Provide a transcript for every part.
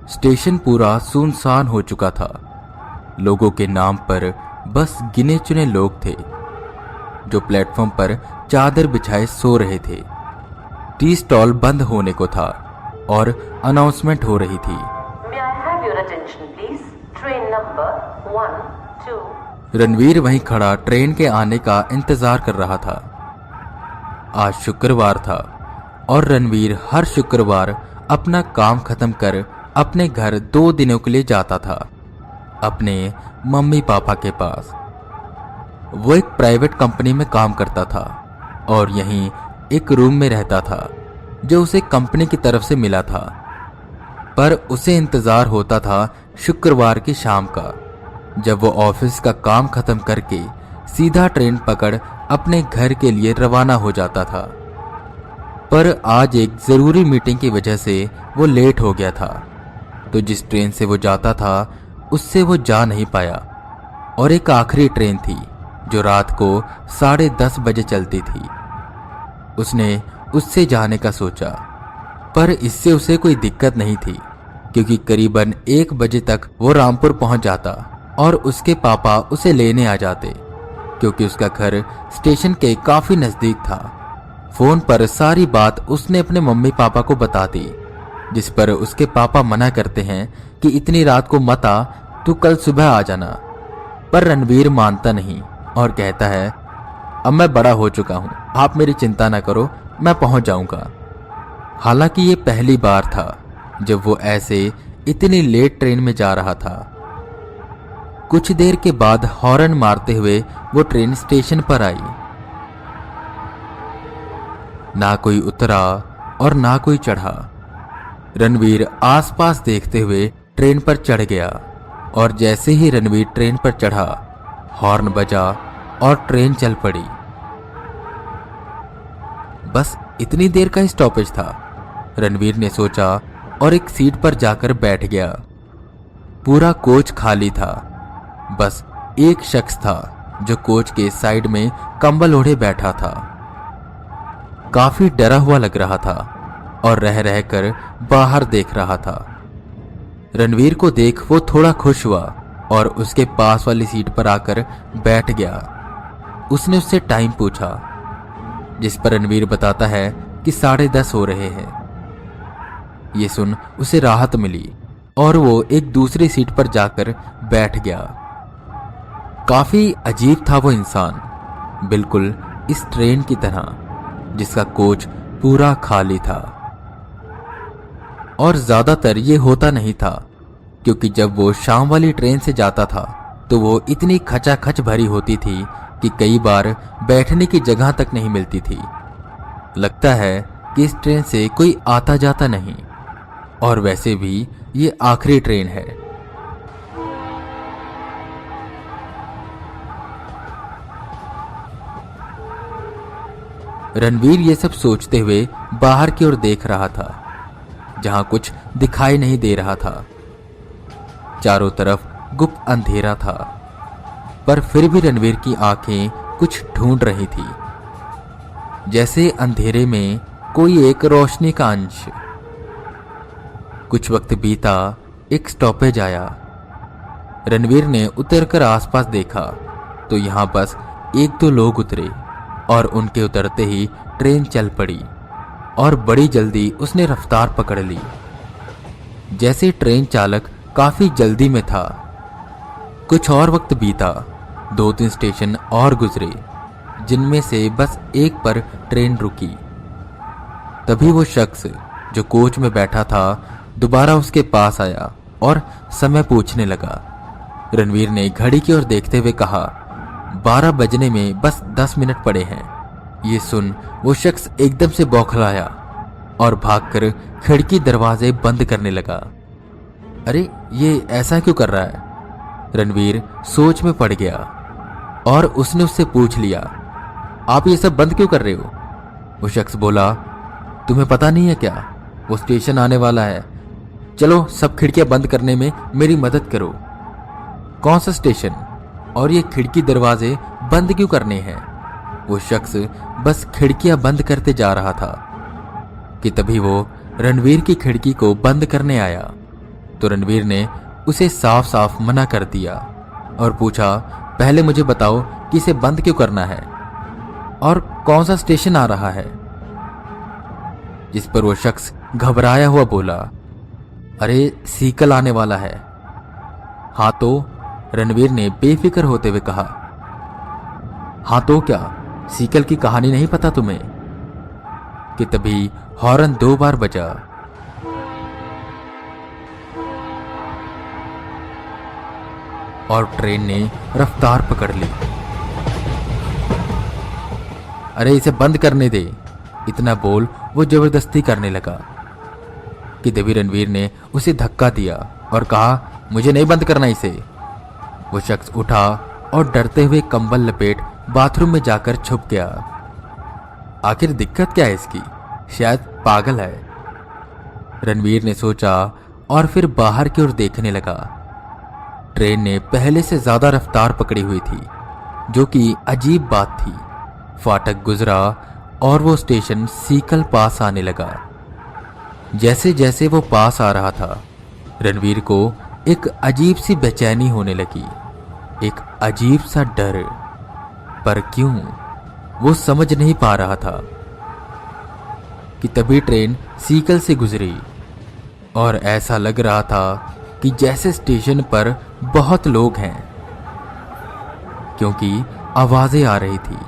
Station पूरा सुनसान हो चुका था। लोगों के नाम पर बस गिने चुने लोग थे जो प्लेटफॉर्म पर चादर बिछाए सो रहे थे। टी स्टॉल बंद होने को था और अनाउंसमेंट हो रही थी। May I have your attention, please? Train number 1, 2. Ranveer वहीं खड़ा ट्रेन के आने का इंतजार कर रहा था। आज शुक्रवार था और रणवीर हर शुक्रवार अपना काम खत्म कर अपने घर 2 दिनों के लिए जाता था, अपने मम्मी पापा के पास। वो एक प्राइवेट कंपनी में काम करता था और यहीं एक रूम में रहता था जो उसे कंपनी की तरफ से मिला था। पर उसे इंतजार होता था शुक्रवार की शाम का, जब वो ऑफिस का काम खत्म करके सीधा ट्रेन पकड़ अपने घर के लिए रवाना हो जाता था। पर आज एक जरूरी मीटिंग की वजह से वो लेट हो गया था, तो जिस ट्रेन से वो जाता था उससे वो जा नहीं पाया और एक आखिरी ट्रेन थी जो रात को 10:30 बजे चलती थी। उसने उससे जाने का सोचा, पर इससे उसे कोई दिक्कत नहीं थी क्योंकि करीबन 1 बजे तक वो रामपुर पहुंच जाता और उसके पापा उसे लेने आ जाते क्योंकि उसका घर स्टेशन के काफी नजदीक था। फोन पर सारी बात उसने अपने मम्मी पापा को बता दी, जिस पर उसके पापा मना करते हैं कि इतनी रात को मत आ, तू कल सुबह आ जाना। पर रणवीर मानता नहीं और कहता है, अब मैं बड़ा हो चुका हूं, आप मेरी चिंता ना करो, मैं पहुंच जाऊंगा। हालांकि ये पहली बार था जब वो ऐसे इतनी लेट ट्रेन में जा रहा था। कुछ देर के बाद हॉर्न मारते हुए वो ट्रेन स्टेशन पर आई। ना कोई उतरा और ना कोई चढ़ा। रणवीर आसपास देखते हुए ट्रेन पर चढ़ गया और जैसे ही रणवीर ट्रेन पर चढ़ा, हॉर्न बजा और ट्रेन चल पड़ी। बस इतनी देर का स्टॉपेज था, रणवीर ने सोचा और एक सीट पर जाकर बैठ गया। पूरा कोच खाली था, बस एक शख्स था जो कोच के साइड में कंबल ओढ़े बैठा था। काफी डरा हुआ लग रहा था और रह रहकर बाहर देख रहा था। रणवीर को देख वो थोड़ा खुश हुआ और उसके पास वाली सीट पर आकर बैठ गया। उसने उससे टाइम पूछा, जिस पर रणवीर बताता है कि 10:30 हो रहे हैं। ये सुन उसे राहत मिली और वो एक दूसरी सीट पर जाकर बैठ गया। काफी अजीब था वो इंसान, बिल्कुल इस ट्रेन की तरह जिसका कोच पूरा खाली था। और ज्यादातर ये होता नहीं था क्योंकि जब वो शाम वाली ट्रेन से जाता था तो वो इतनी खचाखच भरी होती थी कि कई बार बैठने की जगह तक नहीं मिलती थी। लगता है कि इस ट्रेन से कोई आता जाता नहीं, और वैसे भी ये आखिरी ट्रेन है। रणवीर ये सब सोचते हुए बाहर की ओर देख रहा था, जहां कुछ दिखाई नहीं दे रहा था। चारों तरफ गुप्त अंधेरा था, पर फिर भी रणवीर की आंखें कुछ ढूंढ रही थी, जैसे अंधेरे में कोई एक रोशनी का अंश। कुछ वक्त बीता, एक स्टॉपेज आया। रणवीर ने उतरकर आसपास देखा तो यहां बस 1-2 लोग उतरे और उनके उतरते ही ट्रेन चल पड़ी और बड़ी जल्दी उसने रफ्तार पकड़ ली। जैसे ट्रेन चालक काफी जल्दी में था। कुछ और वक्त बीता, 2-3 स्टेशन और गुजरे, जिनमें से बस एक पर ट्रेन रुकी। तभी वो शख्स जो कोच में बैठा था दोबारा उसके पास आया और समय पूछने लगा। रणवीर ने घड़ी की ओर देखते हुए कहा, 12 बजने में बस 10 मिनट पड़े हैं। ये सुन वो शख्स एकदम से बौखलाया और भागकर खिड़की दरवाजे बंद करने लगा। अरे ये ऐसा क्यों कर रहा है? रणवीर सोच में पड़ गया और उसने उससे पूछ लिया, आप ये सब बंद क्यों कर रहे हो? वो शख्स बोला, तुम्हें पता नहीं है क्या, वो स्टेशन आने वाला है, चलो सब खिड़कियां बंद करने में मेरी मदद करो। कौन सा स्टेशन? और ये खिड़की दरवाजे बंद क्यों करने हैं? वो शख्स बस खिड़कियां बंद करते जा रहा था कि तभी वो रणवीर की खिड़की को बंद करने आया तो रणवीर ने उसे साफ साफ मना कर दिया और पूछा, पहले मुझे बताओ कि इसे बंद क्यों करना है और कौन सा स्टेशन आ रहा है। जिस पर वो शख्स घबराया हुआ बोला, अरे सीकल आने वाला है। हाँ तो, रणवीर ने बेफिक्र होते हुए कहा। हाँ तो क्या, सीकल की कहानी नहीं पता तुम्हें? कि तभी हॉर्न 2 बार बजा और ट्रेन ने रफ्तार पकड़ ली। अरे इसे बंद करने दे, इतना बोल वो जबरदस्ती करने लगा कि तभी रणवीर ने उसे धक्का दिया और कहा, मुझे नहीं बंद करना इसे। वो शख्स उठा और डरते हुए कंबल लपेट बाथरूम में जाकर छुप गया। आखिर दिक्कत क्या है इसकी, शायद पागल है, रणवीर ने सोचा और फिर बाहर की ओर देखने लगा। ट्रेन ने पहले से ज्यादा रफ्तार पकड़ी हुई थी, जो कि अजीब बात थी। फाटक गुजरा और वो स्टेशन सीकल पास आने लगा। जैसे जैसे वो पास आ रहा था, रणवीर को एक अजीब सी बेचैनी होने लगी, एक अजीब सा डर। पर क्यों, वो समझ नहीं पा रहा था। कि तभी ट्रेन सीकल से गुजरी और ऐसा लग रहा था कि जैसे स्टेशन पर बहुत लोग हैं, क्योंकि आवाजें आ रही थी।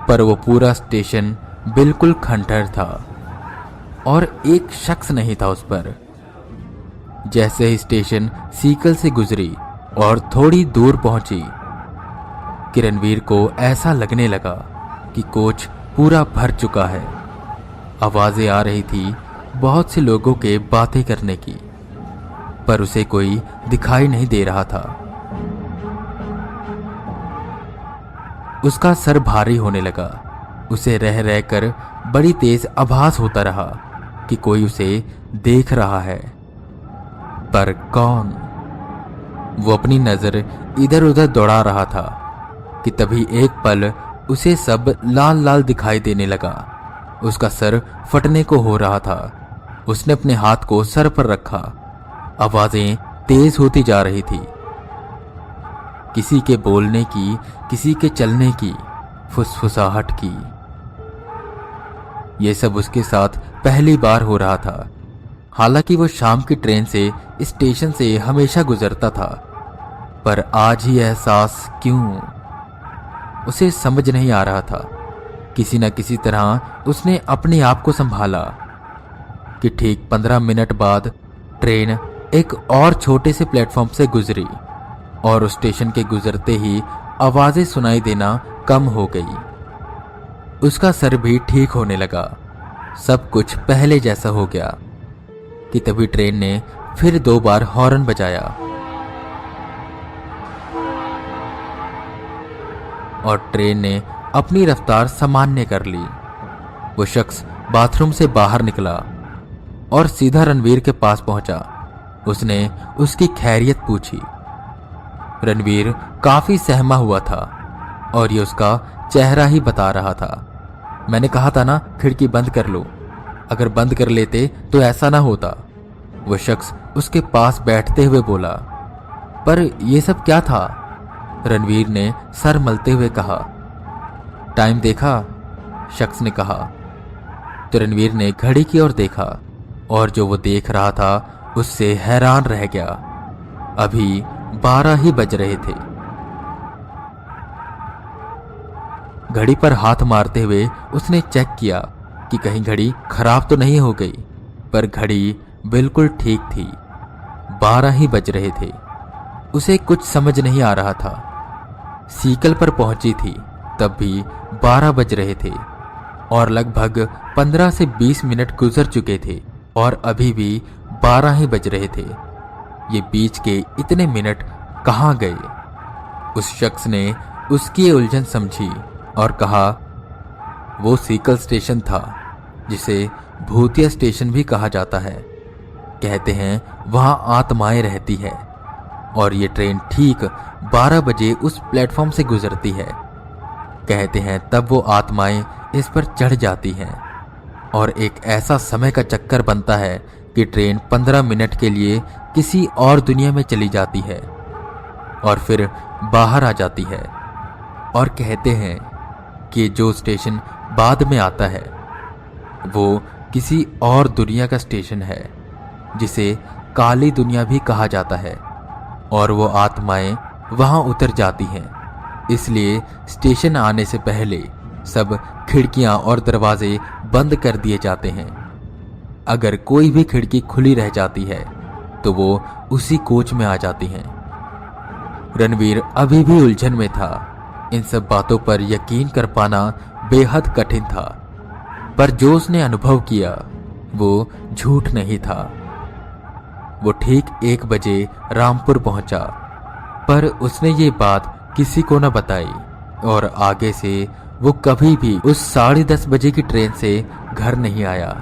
पर वो पूरा स्टेशन बिल्कुल खंडहर था और एक शख्स नहीं था उस पर। जैसे ही स्टेशन सीकल से गुजरी और थोड़ी दूर पहुंची कि रणवीर को ऐसा लगने लगा कि कोच पूरा भर चुका है। आवाजें आ रही थी बहुत से लोगों के बातें करने की, पर उसे कोई दिखाई नहीं दे रहा था। उसका सर भारी होने लगा। उसे रह रहकर बड़ी तेज आभास होता रहा कि कोई उसे देख रहा है, पर कौन? वो अपनी नजर इधर उधर दौड़ा रहा था कि तभी एक पल उसे सब लाल लाल दिखाई देने लगा। उसका सर फटने को हो रहा था। उसने अपने हाथ को सर पर रखा। आवाजें तेज होती जा रही थी, किसी के बोलने की, किसी के चलने की, फुसफुसाहट की। यह सब उसके साथ पहली बार हो रहा था। हालांकि वो शाम की ट्रेन से स्टेशन से हमेशा गुजरता था, पर आज ही एहसास क्यों, उसे समझ नहीं आ रहा था। किसी न किसी तरह उसने अपने आप को संभाला कि ठीक 15 मिनट बाद ट्रेन एक और छोटे से प्लेटफॉर्म से गुजरी और उस स्टेशन के गुजरते ही आवाजें सुनाई देना कम हो गई। उसका सर भी ठीक होने लगा। सब कुछ पहले जैसा हो गया कि तभी ट्रेन ने फिर 2 बार हॉर्न बजाया और ट्रेन ने अपनी रफ्तार सामान्य कर ली। वो शख्स बाथरूम से बाहर निकला और सीधा रणवीर के पास पहुंचा। उसने उसकी खैरियत पूछी। रणवीर काफी सहमा हुआ था और ये उसका चेहरा ही बता रहा था। मैंने कहा था ना, खिड़की बंद कर लो, अगर बंद कर लेते तो ऐसा ना होता, वो शख्स उसके पास बैठते हुए बोला। पर यह सब क्या था? रणवीर ने सर मलते हुए कहा। टाइम देखा? शख्स ने कहा। तो रणवीर ने घड़ी की ओर देखा और जो वो देख रहा था उससे हैरान रह गया। अभी 12 ही बज रहे थे। घड़ी पर हाथ मारते हुए उसने चेक किया कि कहीं घड़ी खराब तो नहीं हो गई, पर घड़ी बिल्कुल ठीक थी। 12 ही बज रहे थे। उसे कुछ समझ नहीं आ रहा था। सीकल पर पहुंची थी तब भी 12 बज रहे थे और लगभग 15 से 20 मिनट गुजर चुके थे और अभी भी 12 ही बज रहे थे। ये बीच के इतने मिनट कहाँ गए? उस शख्स ने उसकी उलझन समझी और कहा, वो सीकल स्टेशन था जिसे भूतिया स्टेशन भी कहा जाता है। कहते हैं वहां आत्माएं रहती है और ये ट्रेन ठीक 12 बजे उस प्लेटफॉर्म से गुजरती है। कहते हैं तब वो आत्माएं इस पर चढ़ जाती हैं और एक ऐसा समय का चक्कर बनता है कि ट्रेन 15 मिनट के लिए किसी और दुनिया में चली जाती है और फिर बाहर आ जाती है, और कहते हैं कि जो स्टेशन बाद में आता है वो किसी और दुनिया का स्टेशन है, जिसे काली दुनिया भी कहा जाता है, और वो आत्माएं वहां उतर जाती हैं। इसलिए स्टेशन आने से पहले सब खिड़कियां और दरवाजे बंद कर दिए जाते हैं। अगर कोई भी खिड़की खुली रह जाती है तो वो उसी कोच में आ जाती हैं। रणवीर अभी भी उलझन में था। इन सब बातों पर यकीन कर पाना बेहद कठिन था, पर जो उसने अनुभव किया वो झूठ नहीं था। वो ठीक 1 बजे रामपुर पहुंचा, पर उसने ये बात किसी को न बताई, और आगे से वो कभी भी उस 10:30 बजे की ट्रेन से घर नहीं आया।